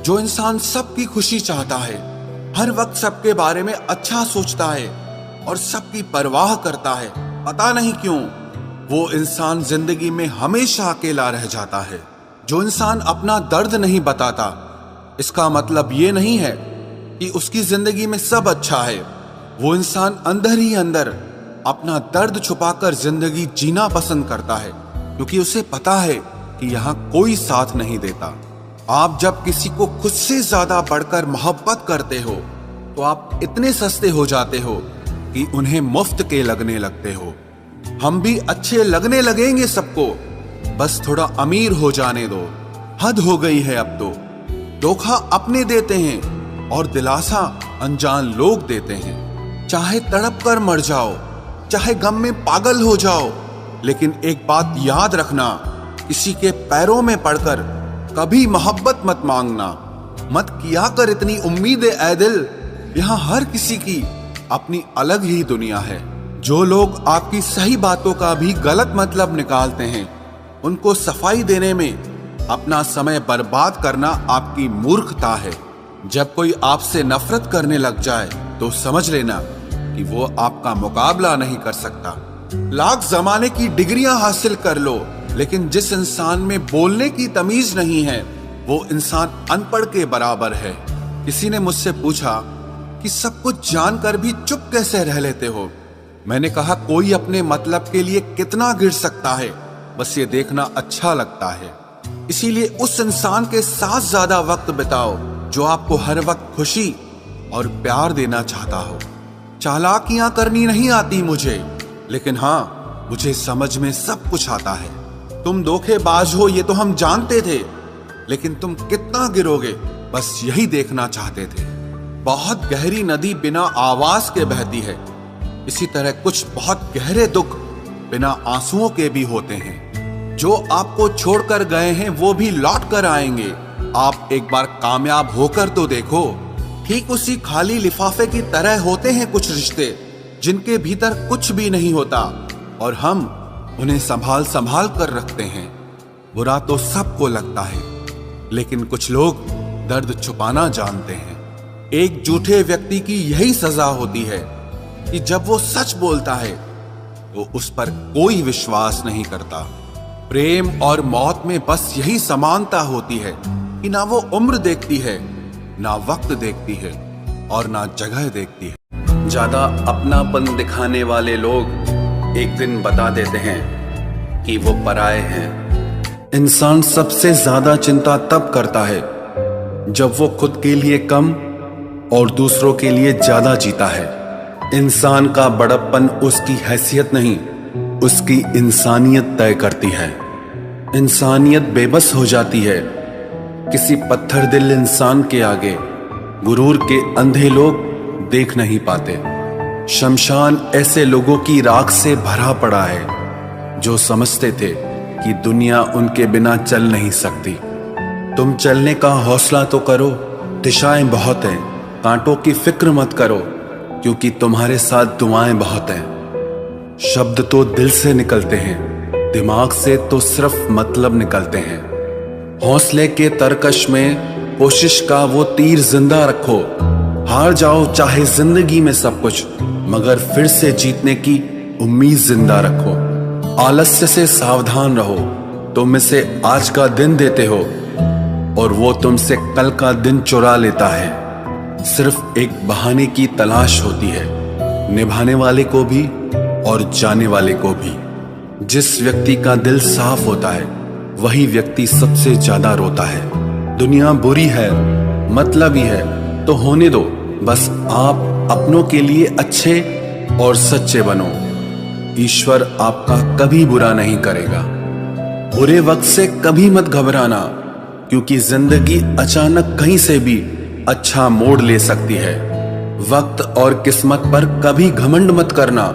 जो इंसान सबकी खुशी चाहता है, हर वक्त सबके बारे में अच्छा सोचता है और सबकी परवाह करता है, पता नहीं क्यों वो इंसान जिंदगी में हमेशा अकेला रह जाता है। जो इंसान अपना दर्द नहीं बताता, इसका मतलब ये नहीं है कि उसकी जिंदगी में सब अच्छा है। वो इंसान अंदर ही अंदर अपना दर्द छुपाकर जिंदगी जीना पसंद करता है, क्योंकि उसे पता है कि यहाँ कोई साथ नहीं देता। आप जब किसी को खुद से ज्यादा बढ़कर मोहब्बत करते हो तो आप इतने सस्ते हो जाते हो कि उन्हें मुफ्त के लगने लगते हो। हम भी अच्छे लगने लगेंगे सबको, बस थोड़ा अमीर हो जाने दो। हद हो गई है अब तो। धोखा अपने देते हैं और दिलासा अनजान लोग देते हैं। चाहे तड़प कर मर जाओ, चाहे गम में पागल हो जाओ, लेकिन एक बात याद रखना, किसी के पैरों में पड़कर कभी मोहब्बत मत मांगना। मत किया कर इतनी उम्मीदें ऐ दिल, यहाँ हर किसी की अपनी अलग ही दुनिया है। जो लोग आपकी सही बातों का भी गलत मतलब निकालते हैं, उनको सफाई देने में अपना समय बर्बाद करना आपकी मूर्खता है। जब कोई आपसे नफरत करने लग जाए तो समझ लेना कि वो आपका मुकाबला नहीं कर सकता। लाख जमाने की डिग्रियां हासिल कर लो, लेकिन जिस इंसान में बोलने की तमीज नहीं है, वो इंसान अनपढ़ के बराबर है। किसी ने मुझसे पूछा कि सब कुछ जानकर भी चुप कैसे रह लेते हो। मैंने कहा, कोई अपने मतलब के लिए कितना गिर सकता है, बस ये देखना अच्छा लगता है। इसीलिए उस इंसान के साथ ज्यादा वक्त बिताओ जो आपको हर वक्त खुशी और प्यार देना चाहता हो। चालाकियां करनी नहीं आती मुझे, लेकिन हाँ, मुझे समझ में सब कुछ आता है। तुम धोखेबाज हो ये तो हम जानते थे, लेकिन तुम कितना गिरोगे बस यही देखना चाहते थे। बहुत गहरी नदी बिना आवाज के बहती है, इसी तरह कुछ बहुत गहरे दुख बिना आंसुओं के भी होते हैं। जो आपको छोड़कर गए हैं वो भी लौट कर आएंगे। आप एक बार कामयाब होकर तो देखो। ठीक उसी खाली लिफाफे की तरह होते हैं कुछ रिश्ते, जिनके भीतर कुछ भी नहीं होता और हम उन्हें संभाल संभाल कर रखते हैं। बुरा तो सबको लगता है, लेकिन कुछ लोग दर्द छुपाना जानते हैं। एक झूठे व्यक्ति की यही सजा होती है कि जब वो सच बोलता है तो उस पर कोई विश्वास नहीं करता। प्रेम और मौत में बस यही समानता होती है कि ना वो उम्र देखती है, ना वक्त देखती है और ना जगह देखती है। ज्यादा अपनापन दिखाने वाले लोग एक दिन बता देते हैं कि वो पराये हैं। इंसान सबसे ज्यादा चिंता तब करता है जब वो खुद के लिए कम और दूसरों के लिए ज्यादा जीता है। इंसान का बड़प्पन उसकी हैसियत नहीं, उसकी इंसानियत तय करती है। इंसानियत बेबस हो जाती है किसी पत्थर दिल इंसान के आगे। गुरूर के अंधे लोग देख नहीं पाते। शमशान ऐसे लोगों की राख से भरा पड़ा है जो समझते थे कि दुनिया उनके बिना चल नहीं सकती। तुम चलने का हौसला तो करो, दिशाएं बहुत हैं। कांटों की फिक्र मत करो, क्योंकि तुम्हारे साथ दुआएं बहुत हैं। शब्द तो दिल से निकलते हैं, दिमाग से तो सिर्फ मतलब निकलते हैं। हौसले के तरकश में कोशिश का वो तीर जिंदा रखो। हार जाओ चाहे जिंदगी में सब कुछ, मगर फिर से जीतने की उम्मीद जिंदा रखो। आलस्य से सावधान रहो। तुम इसे आज का दिन देते हो और वो तुमसे कल का दिन चुरा लेता है। सिर्फ एक बहाने की तलाश होती है, निभाने वाले को भी और जाने वाले को भी। जिस व्यक्ति का दिल साफ होता है वही व्यक्ति सबसे ज्यादा रोता है। दुनिया बुरी है, मतलबी है तो होने दो। बस आप अपनों के लिए अच्छे और सच्चे बनो। ईश्वर आपका कभी बुरा नहीं करेगा। बुरे वक्त से कभी मत घबराना, क्योंकि जिंदगी अचानक कहीं से भी अच्छा मोड़ ले सकती है। वक्त और किस्मत पर कभी घमंड मत करना,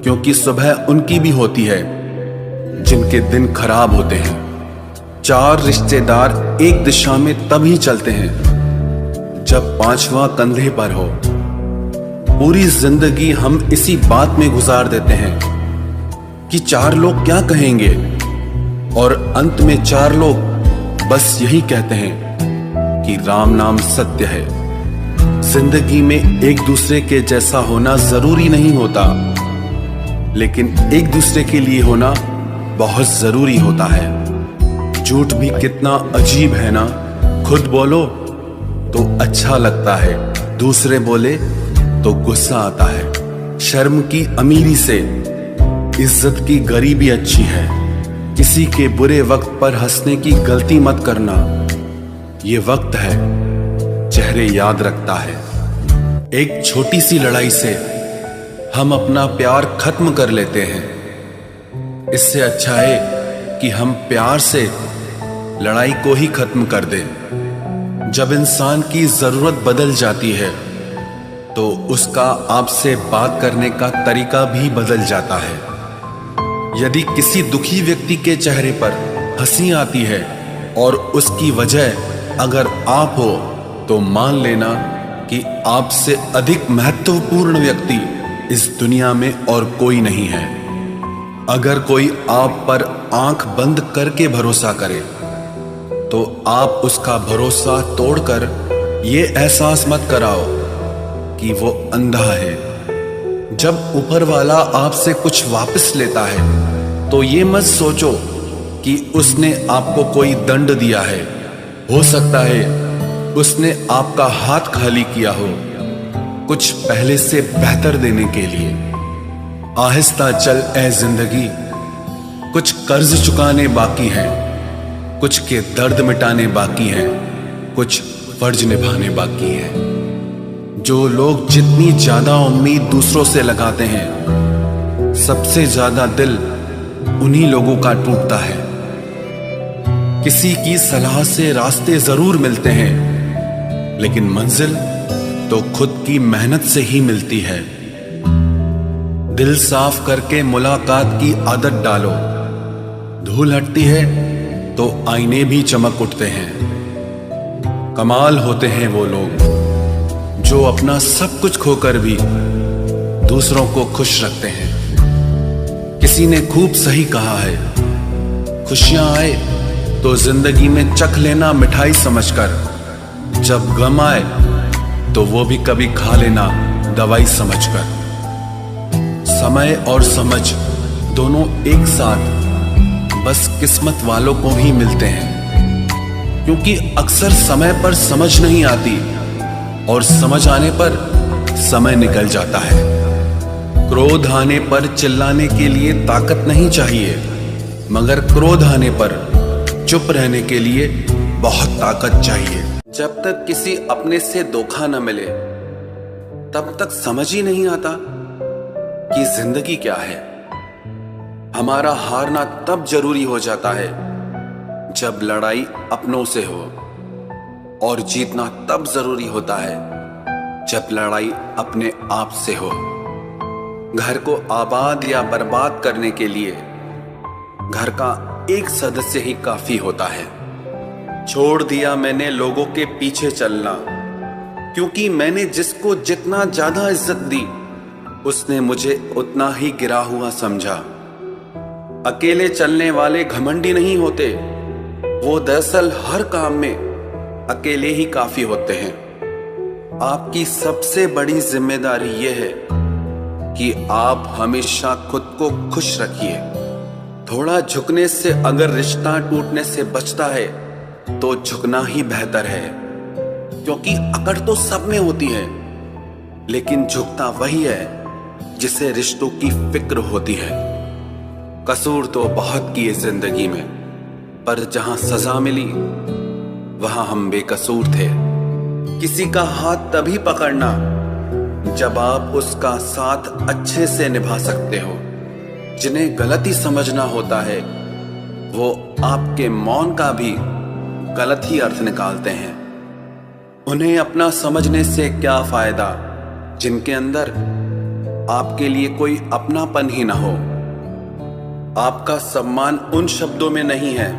क्योंकि सुबह उनकी भी होती है जिनके दिन खराब होते हैं। चार रिश्तेदार एक दिशा में तभी चलते हैं जब पांचवा कंधे पर हो। पूरी जिंदगी हम इसी बात में गुजार देते हैं कि चार लोग क्या कहेंगे, और अंत में चार लोग बस यही कहते हैं कि राम नाम सत्य है। जिंदगी में एक दूसरे के जैसा होना जरूरी नहीं होता, लेकिन एक दूसरे के लिए होना बहुत जरूरी होता है। झूठ भी कितना अजीब है ना, खुद बोलो तो अच्छा लगता है, दूसरे बोले तो गुस्सा आता है। शर्म की अमीरी से इज्जत की गरीबी अच्छी है। किसी के बुरे वक्त पर हंसने की गलती मत करना, ये वक्त है चेहरे याद रखता है। एक छोटी सी लड़ाई से हम अपना प्यार खत्म कर लेते हैं। इससे अच्छा है कि हम प्यार से लड़ाई को ही खत्म कर दें। जब इंसान की जरूरत बदल जाती है तो उसका आपसे बात करने का तरीका भी बदल जाता है। यदि किसी दुखी व्यक्ति के चेहरे पर हंसी आती है और उसकी वजह अगर आप हो, तो मान लेना कि आपसे अधिक महत्वपूर्ण व्यक्ति इस दुनिया में और कोई नहीं है। अगर कोई आप पर आंख बंद करके भरोसा करे, तो आप उसका भरोसा तोड़कर ये एहसास मत कराओ कि वो अंधा है। जब ऊपर वाला आपसे कुछ वापस लेता है, तो ये मत सोचो कि उसने आपको कोई दंड दिया है। हो सकता है उसने आपका हाथ खाली किया हो, कुछ पहले से बेहतर देने के लिए। आहिस्ता चल ए जिंदगी, कुछ कर्ज चुकाने बाकी हैं, कुछ के दर्द मिटाने बाकी हैं, कुछ फर्ज निभाने बाकी हैं। जो लोग जितनी ज्यादा उम्मीद दूसरों से लगाते हैं, सबसे ज्यादा दिल उन्हीं लोगों का टूटता है। किसी की सलाह से रास्ते जरूर मिलते हैं, लेकिन मंजिल तो खुद की मेहनत से ही मिलती है। दिल साफ करके मुलाकात की आदत डालो। धूल हटती है तो आईने भी चमक उठते हैं। कमाल होते हैं वो लोग जो अपना सब कुछ खोकर भी दूसरों को खुश रखते हैं। किसी ने खूब सही कहा है, खुशियां आए तो जिंदगी में चख लेना मिठाई समझकर, जब गम आए तो वो भी कभी खा लेना दवाई समझकर। समय और समझ दोनों एक साथ बस किस्मत वालों को ही मिलते हैं, क्योंकि अक्सर समय पर समझ नहीं आती और समझ आने पर समय निकल जाता है। क्रोध आने पर चिल्लाने के लिए ताकत नहीं चाहिए, मगर क्रोध आने पर चुप रहने के लिए बहुत ताकत चाहिए। जब तक किसी अपने से धोखा न मिले, तब तक समझ ही नहीं आता कि जिंदगी क्या है। हमारा हारना तब जरूरी हो जाता है जब लड़ाई अपनों से हो, और जीतना तब जरूरी होता है जब लड़ाई अपने आप से हो। घर को आबाद या बर्बाद करने के लिए घर का एक सदस्य ही काफी होता है। छोड़ दिया मैंने लोगों के पीछे चलना, क्योंकि मैंने जिसको जितना ज्यादा इज्जत दी, उसने मुझे उतना ही गिरा हुआ समझा। अकेले चलने वाले घमंडी नहीं होते, वो दरअसल हर काम में अकेले ही काफी होते हैं। आपकी सबसे बड़ी जिम्मेदारी यह है कि आप हमेशा खुद को खुश रखिए। थोड़ा झुकने से अगर रिश्ता टूटने से बचता है तो झुकना ही बेहतर है, क्योंकि अकड़ तो सब में होती है, लेकिन झुकता वही है जिसे रिश्तों की फिक्र होती है। कसूर तो बहुत किए जिंदगी में, पर जहां सजा मिली वहां हम बेकसूर थे। किसी का हाथ तभी पकड़ना जब आप उसका साथ अच्छे से निभा सकते हो। जिन्हें गलती समझना होता है, वो आपके मौन का भी गलत ही अर्थ निकालते हैं। उन्हें अपना समझने से क्या फायदा जिनके अंदर आपके लिए कोई अपनापन ही ना हो। आपका सम्मान उन शब्दों में नहीं है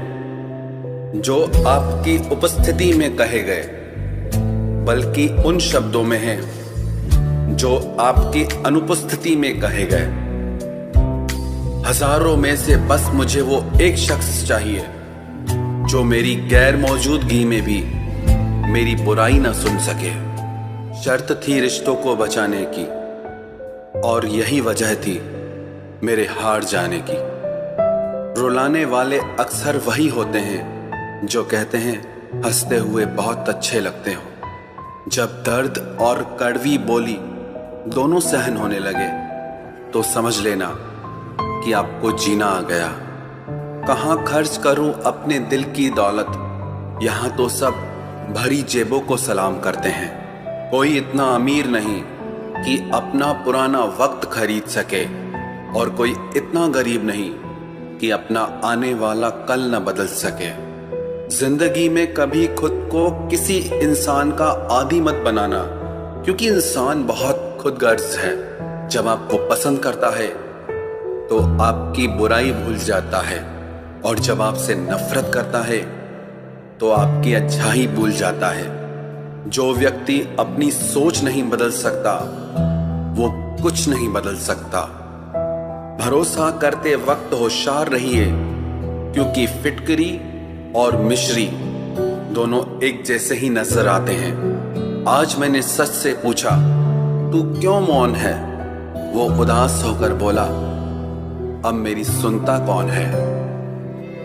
जो आपकी उपस्थिति में कहे गए, बल्कि उन शब्दों में है जो आपकी अनुपस्थिति में कहे गए। हजारों में से बस मुझे वो एक शख्स चाहिए जो मेरी गैर मौजूदगी में भी मेरी बुराई न सुन सके। शर्त थी रिश्तों को बचाने की, और यही वजह थी मेरे हार जाने की। रुलाने वाले अक्सर वही होते हैं जो कहते हैं हंसते हुए बहुत अच्छे लगते हो। जब दर्द और कड़वी बोली दोनों सहन होने लगे तो समझ लेना कि आपको जीना आ गया। कहाँ खर्च करूं अपने दिल की दौलत, यहाँ तो सब भरी जेबों को सलाम करते हैं। कोई इतना अमीर नहीं कि अपना पुराना वक्त खरीद सके, और कोई इतना गरीब नहीं कि अपना आने वाला कल न बदल सके। जिंदगी में कभी खुद को किसी इंसान का आदी मत बनाना, क्योंकि इंसान बहुत खुदगर्ज है। जब आपको पसंद करता है तो आपकी बुराई भूल जाता है, और जब आपसे नफरत करता है तो आपकी अच्छाई भूल जाता है। जो व्यक्ति अपनी सोच नहीं बदल सकता वो कुछ नहीं बदल सकता। भरोसा करते वक्त होशियार रहिए, क्योंकि फिटकरी और मिश्री दोनों एक जैसे ही नजर आते हैं। आज मैंने सच से पूछा, तू क्यों मौन है? वो उदास होकर बोला, अब मेरी सुनता कौन है?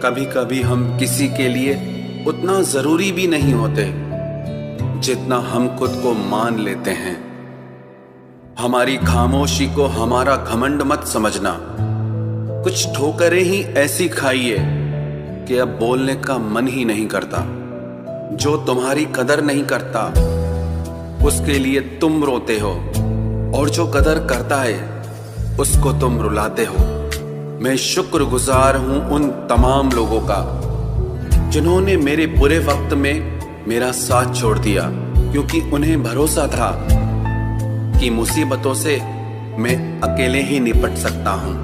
कभी कभी हम किसी के लिए उतना जरूरी भी नहीं होते जितना हम खुद को मान लेते हैं। हमारी खामोशी को हमारा घमंड मत समझना। कुछ ठोकरें ही ऐसी खाइए कि अब बोलने का मन ही नहीं करता। जो तुम्हारी कदर नहीं करता उसके लिए तुम रोते हो, और जो कदर करता है उसको तुम रुलाते हो। मैं शुक्रगुजार हूं उन तमाम लोगों का जिन्होंने मेरे बुरे वक्त में मेरा साथ छोड़ दिया, क्योंकि उन्हें भरोसा था कि मुसीबतों से मैं अकेले ही निपट सकता हूं।